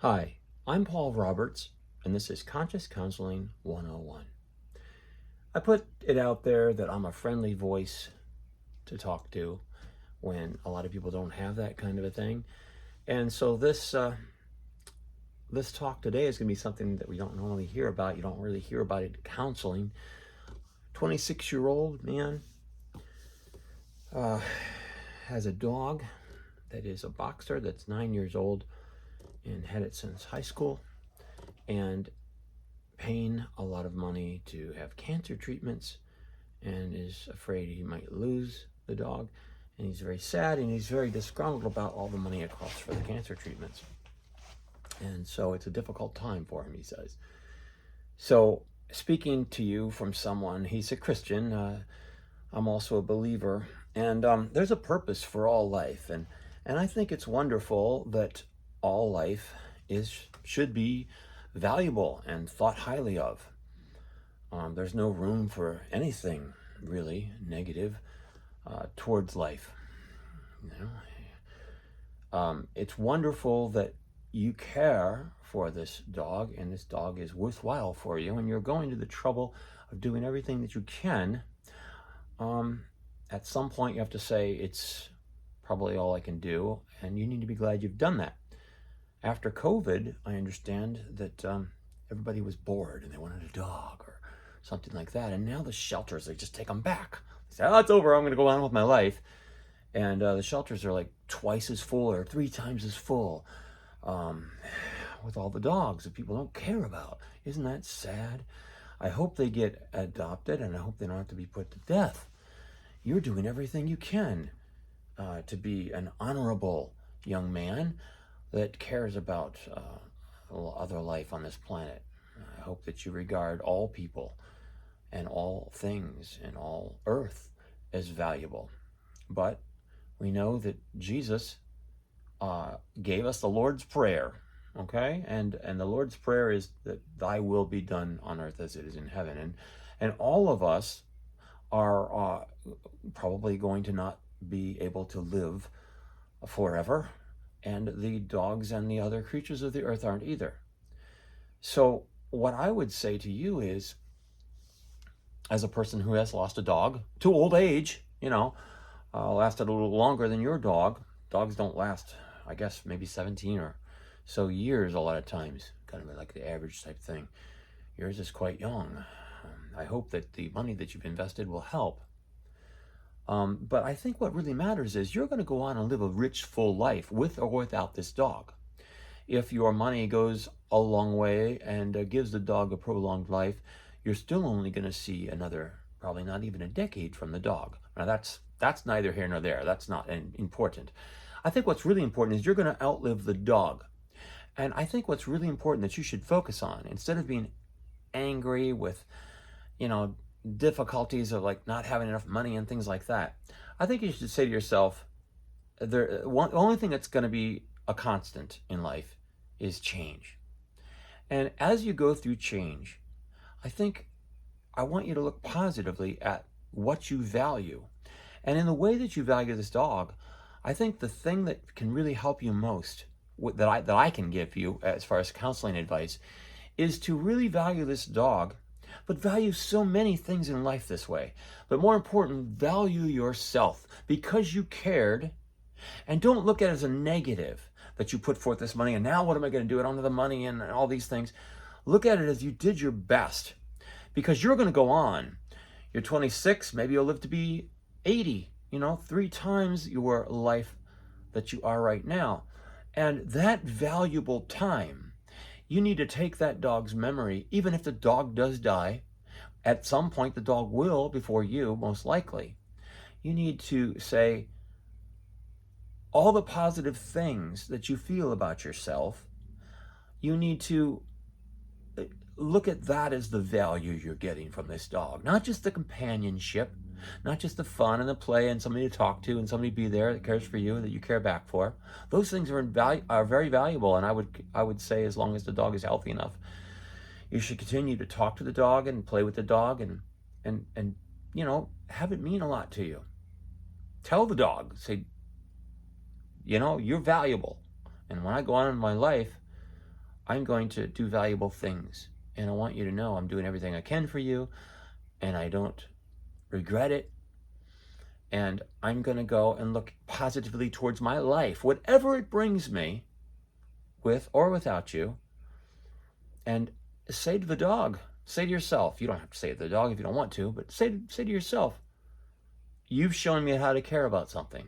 Hi, I'm Paul Roberts, and this is Conscious Counseling 101. I put it out there that I'm a friendly voice to talk to when a lot of people don't have that kind of a thing. And so this talk today is going to be something that we don't normally hear about. You don't really hear about it in counseling. 26-year-old man has a dog that is a boxer that's 9 years old and had it since high school, and paying a lot of money to have cancer treatments, and is afraid he might lose the dog, and he's very sad and he's very disgruntled about all the money it costs for the cancer treatments. And so it's a difficult time for him, he says. So speaking to you from someone, he's a Christian, I'm also a believer, and there's a purpose for all life, and I think it's wonderful that all life should be valuable and thought highly of. There's no room for anything really negative towards life. It's wonderful that you care for this dog, and this dog is worthwhile for you, and you're going to the trouble of doing everything that you can. At some point you have to say, it's probably all I can do, and you need to be glad you've done that. After COVID, I understand that everybody was bored and they wanted a dog or something like that. And now the shelters, they just take them back. They say, oh, it's over, I'm going to go on with my life. And the shelters are like twice as full or 3 times as full with all the dogs that people don't care about. Isn't that sad? I hope they get adopted, and I hope they don't have to be put to death. You're doing everything you can to be an honorable young man that cares about other life on this planet. I hope that you regard all people and all things and all earth as valuable. But we know that Jesus gave us the Lord's Prayer, okay? And the Lord's Prayer is that thy will be done on earth as it is in heaven. And all of us are probably going to not be able to live forever, and the dogs and the other creatures of the earth aren't either. So what I would say to you is, as a person who has lost a dog to old age, lasted a little longer than your dog. Dogs don't last, I guess, maybe 17 or so years a lot of times, kind of like the average type thing. Yours is quite young. I hope that the money that you've invested will help. But I think what really matters is you're going to go on and live a rich, full life with or without this dog. If your money goes a long way and gives the dog a prolonged life, you're still only going to see another, probably not even a decade from the dog. Now that's neither here nor there. That's not important. I think what's really important is you're going to outlive the dog. And I think what's really important that you should focus on, instead of being angry with, difficulties of like not having enough money and things like that, I think you should say to yourself, the only thing that's going to be a constant in life is change. And as you go through change, I want you to look positively at what you value. And in the way that you value this dog, I think the thing that can really help you most, that I can give you as far as counseling advice, is to really value this dog, but value so many things in life this way. But more important, value yourself because you cared, and don't look at it as a negative that you put forth this money and now what am I going to do? I don't have the money and all these things. Look at it as you did your best, because you're going to go on. You're 26, maybe you'll live to be 80, 3 times your life that you are right now. And that valuable time, you need to take that dog's memory, even if the dog does die. At some point, the dog will before you, most likely. You need to say all the positive things that you feel about yourself. You need to look at that as the value you're getting from this dog. Not just the companionship, not just the fun and the play and somebody to talk to and somebody to be there that cares for you, that you care back for. Those things are very valuable, and I would say as long as the dog is healthy enough, you should continue to talk to the dog and play with the dog and have it mean a lot to you. Tell the dog, say, you're valuable. And when I go on in my life, I'm going to do valuable things. And I want you to know I'm doing everything I can for you, and I don't regret it. And I'm going to go and look positively towards my life, whatever it brings me, with or without you. And say to the dog, say to yourself, you don't have to say to the dog if you don't want to, but say to yourself, you've shown me how to care about something.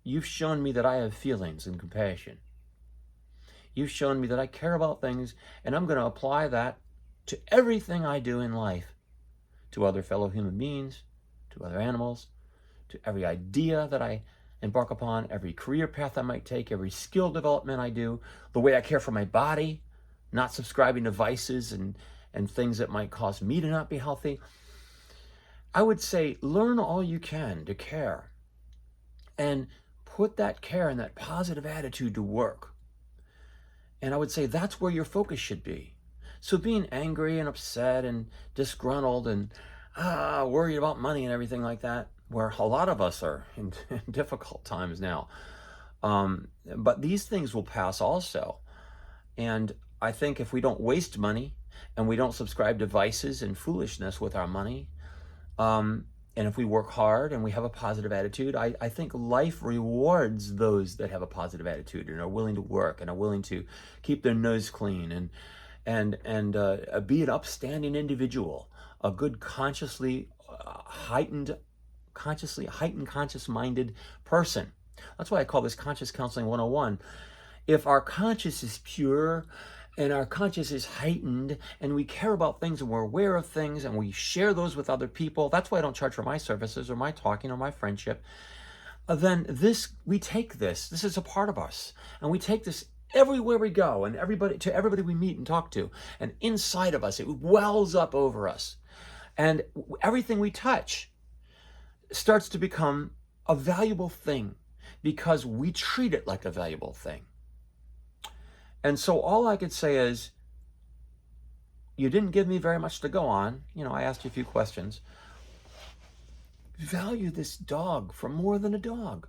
You've shown me that I have feelings and compassion. You've shown me that I care about things, and I'm going to apply that to everything I do in life, to other fellow human beings, to other animals, to every idea that I embark upon, every career path I might take, every skill development I do, the way I care for my body, not subscribing to vices and things that might cause me to not be healthy. I would say learn all you can to care and put that care and that positive attitude to work. And I would say that's where your focus should be. So being angry and upset and disgruntled and worried about money and everything like that, where a lot of us are in difficult times now. But these things will pass also. And I think if we don't waste money and we don't subscribe to vices and foolishness with our money, and if we work hard and we have a positive attitude, I think life rewards those that have a positive attitude and are willing to work and are willing to keep their nose clean and be an upstanding individual, a good consciously heightened, conscious-minded person. That's why I call this Conscious Counseling 101. If our conscious is pure and our conscious is heightened and we care about things and we're aware of things and we share those with other people, that's why I don't charge for my services or my talking or my friendship, then we take this is a part of us, and we take this everywhere we go and to everybody we meet and talk to, and inside of us, it wells up over us. And everything we touch starts to become a valuable thing because we treat it like a valuable thing. And so all I could say is, you didn't give me very much to go on. I asked you a few questions. Value this dog for more than a dog.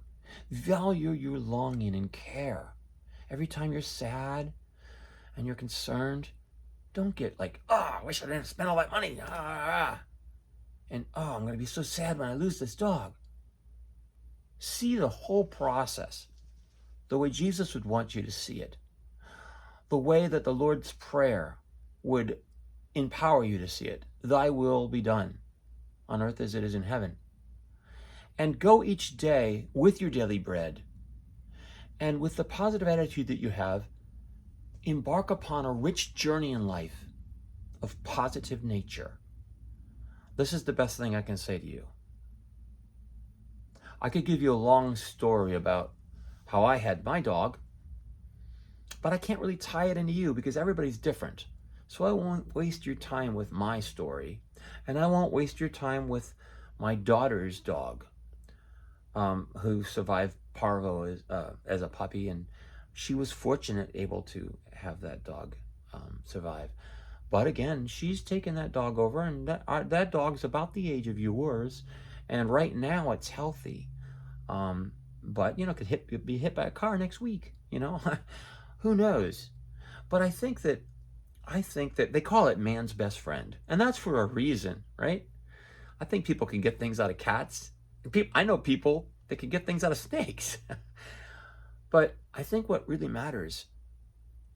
Value your longing and care. Every time you're sad and you're concerned, don't get like, I wish I didn't spend all that money. And I'm going to be so sad when I lose this dog. See the whole process the way Jesus would want you to see it. The way that the Lord's Prayer would empower you to see it. Thy will be done on earth as it is in heaven. And go each day with your daily bread, and with the positive attitude that you have, embark upon a rich journey in life of positive nature. This is the best thing I can say to you. I could give you a long story about how I had my dog, but I can't really tie it into you because everybody's different. So I won't waste your time with my story, and I won't waste your time with my daughter's dog, who survived parvo as a puppy, and she was fortunate able to have that dog survive. But again, she's taken that dog over, and that dog's about the age of yours, and right now it's healthy. But could be hit by a car next week. Who knows? But I think that they call it man's best friend, and that's for a reason, right? I think people can get things out of cats. I know people that can get things out of snakes. But I think what really matters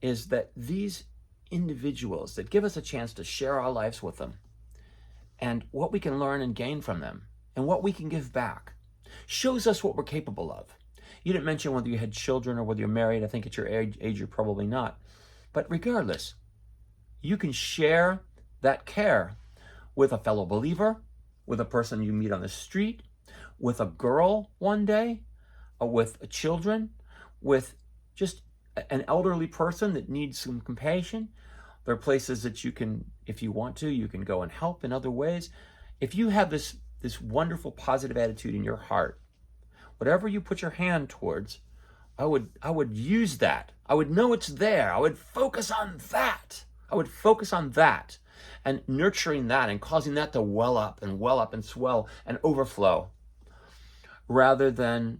is that these individuals that give us a chance to share our lives with them, and what we can learn and gain from them, and what we can give back, shows us what we're capable of. You didn't mention whether you had children or whether you're married. I think at your age you're probably not. But regardless, you can share that care with a fellow believer, with a person you meet on the street, with a girl one day, with children, with just an elderly person that needs some compassion. There are places that you can, if you want to, you can go and help in other ways. If you have this wonderful positive attitude in your heart, whatever you put your hand towards, I would use that. I would know it's there. I would focus on that. And nurturing that and causing that to well up and swell and overflow, rather than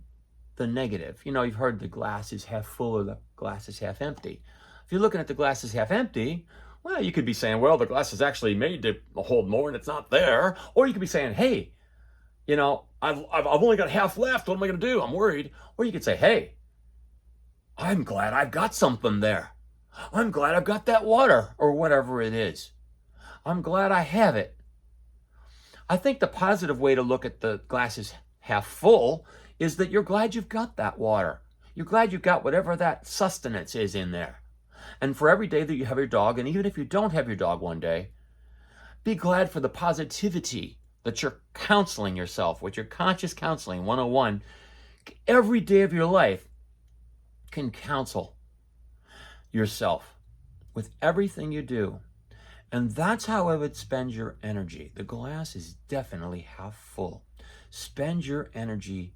the negative. You've heard the glass is half full or the glass is half empty. If you're looking at the glass as half empty, well, you could be saying, well, the glass is actually made to hold more and it's not there. Or you could be saying, hey, I've only got half left. What am I going to do? I'm worried. Or you could say, hey, I'm glad I've got something there. I'm glad I've got that water or whatever it is. I'm glad I have it. I think the positive way to look at the glass as half full is that you're glad you've got that water. You're glad you've got whatever that sustenance is in there. And for every day that you have your dog, and even if you don't have your dog one day, be glad for the positivity that you're counseling yourself with your conscious counseling 101. Every day of your life can counsel yourself with everything you do. And that's how I would spend your energy. The glass is definitely half full. Spend your energy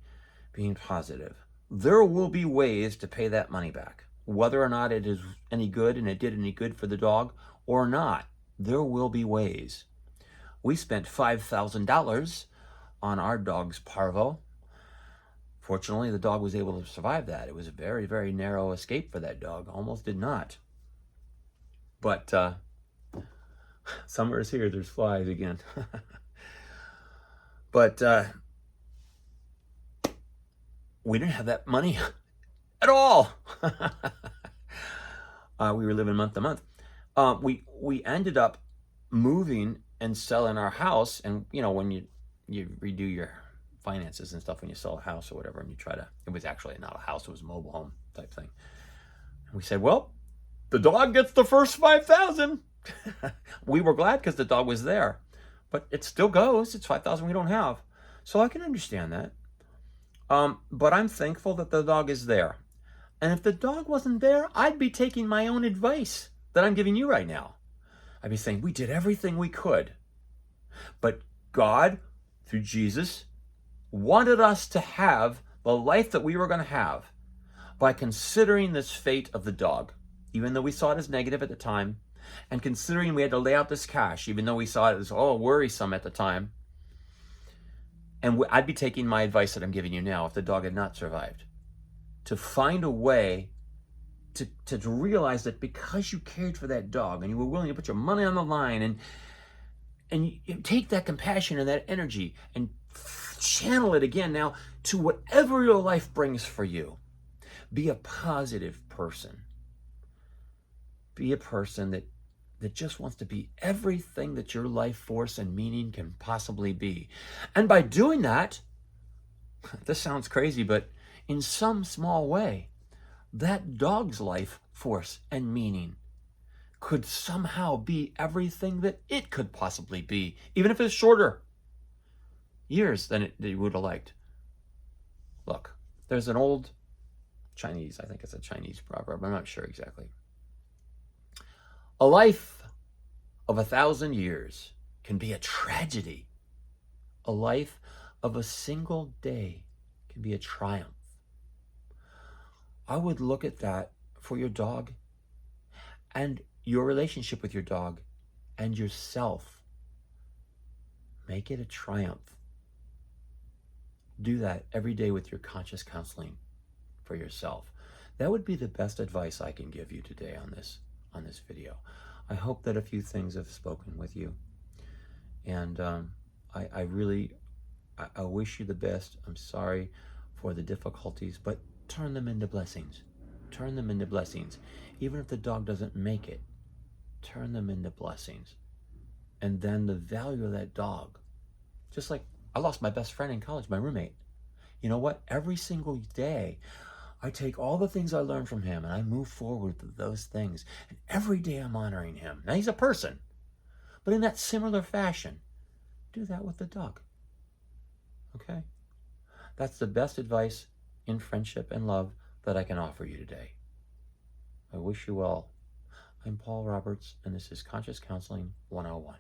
being positive. There will be ways to pay that money back. Whether or not it is any good and it did any good for the dog or not, there will be ways. We spent $5,000 on our dog's parvo. Fortunately, the dog was able to survive that. It was a very, very narrow escape for that dog. Almost did not. But summer is here. There's flies again. But we didn't have that money at all. We were living month to month. We ended up moving and selling our house. And, when you redo your finances and stuff when you sell a house or whatever, and you try to, it was actually not a house, it was a mobile home type thing. And we said, well, the dog gets the first 5,000. We were glad because the dog was there, but it still goes. It's 5,000 we don't have. So I can understand that. But I'm thankful that the dog is there. And if the dog wasn't there, I'd be taking my own advice that I'm giving you right now. I'd be saying, we did everything we could. But God, through Jesus, wanted us to have the life that we were going to have by considering this fate of the dog, even though we saw it as negative at the time, and considering we had to lay out this cash, even though we saw it as, worrisome at the time. And I'd be taking my advice that I'm giving you now if the dog had not survived, to find a way to realize that because you cared for that dog and you were willing to put your money on the line and you take that compassion and that energy and channel it again now to whatever your life brings for you. Be a positive person. Be a person that just wants to be everything that your life force and meaning can possibly be. And by doing that, this sounds crazy, but in some small way, that dog's life force and meaning could somehow be everything that it could possibly be, even if it's shorter years than it would have liked. Look, there's an old Chinese, I think it's a Chinese proverb, I'm not sure exactly. A life of 1,000 years can be a tragedy. A life of a single day can be a triumph. I would look at that for your dog and your relationship with your dog and yourself. Make it a triumph. Do that every day with your conscious counseling for yourself. That would be the best advice I can give you today on this video. I hope that a few things have spoken with you. And I wish you the best. I'm sorry for the difficulties, but turn them into blessings. Turn them into blessings. Even if the dog doesn't make it, turn them into blessings. And then the value of that dog, just like I lost my best friend in college, my roommate. You know what? Every single day, I take all the things I learned from him and I move forward with those things. And every day I'm honoring him. Now he's a person, but in that similar fashion, do that with the dog. Okay? That's the best advice in friendship and love that I can offer you today. I wish you well. I'm Paul Roberts, and this is Conscious Counseling 101.